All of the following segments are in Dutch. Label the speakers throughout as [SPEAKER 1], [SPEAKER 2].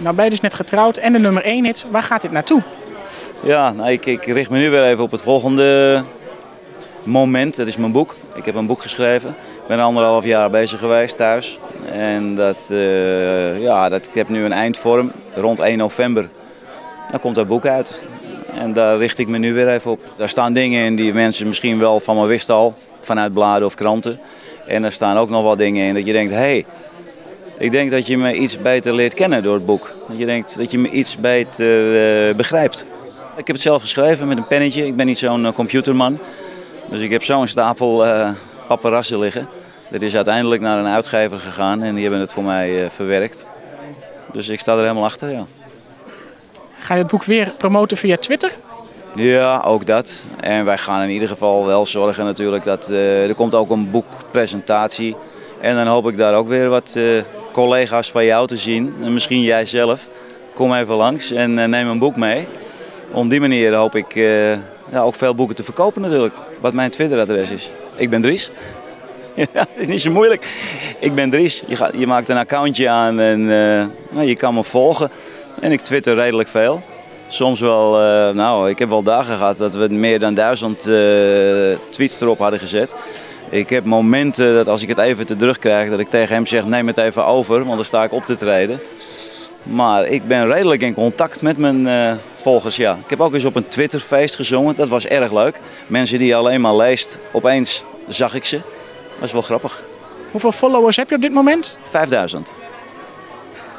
[SPEAKER 1] Nou ben je dus net getrouwd en de nummer 1 hit. Waar gaat dit naartoe?
[SPEAKER 2] Ja, nou, ik richt me nu weer even op het volgende moment. Dat is mijn boek. Ik heb een boek geschreven. Ik ben 1,5 jaar bezig geweest thuis. En ik heb nu een eindvorm. Rond 1 november dan komt dat boek uit. En daar richt ik me nu weer even op. Daar staan dingen in die mensen misschien wel van me wisten al. Vanuit bladen of kranten. En er staan ook nog wat dingen in dat je denkt, hey, ik denk dat je me iets beter leert kennen door het boek. Dat je denkt dat je me iets beter begrijpt. Ik heb het zelf geschreven met een pennetje. Ik ben niet zo'n computerman. Dus ik heb zo'n stapel paparazzen liggen. Dat is uiteindelijk naar een uitgever gegaan en die hebben het voor mij verwerkt. Dus ik sta er helemaal achter, ja.
[SPEAKER 1] Ga je het boek weer promoten via Twitter?
[SPEAKER 2] Ja, ook dat. En wij gaan in ieder geval wel zorgen natuurlijk dat er komt ook een boekpresentatie. En dan hoop ik daar ook weer wat collega's van jou te zien. En misschien jij zelf. Kom even langs en neem een boek mee. Op die manier hoop ik ook veel boeken te verkopen natuurlijk. Wat mijn Twitteradres is. Ik ben Dries. Ja, het is niet zo moeilijk. Ik ben Dries. Je maakt een accountje aan en je kan me volgen. En ik twitter redelijk veel. Soms wel, ik heb wel dagen gehad dat we meer dan 1000 tweets erop hadden gezet. Ik heb momenten dat als ik het even te druk krijg, dat ik tegen hem zeg, neem het even over, want dan sta ik op te treden. Maar ik ben redelijk in contact met mijn volgers, ja. Ik heb ook eens op een Twitterfeest gezongen, dat was erg leuk. Mensen die je alleen maar leest, opeens zag ik ze. Dat is wel grappig.
[SPEAKER 1] Hoeveel followers heb je op dit moment?
[SPEAKER 2] 5000.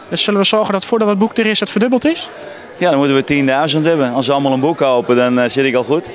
[SPEAKER 1] Dus zullen we zorgen dat voordat het boek er is, het verdubbeld is?
[SPEAKER 2] Ja, dan moeten we 10.000 hebben. Als we allemaal een boek kopen, dan zit ik al goed.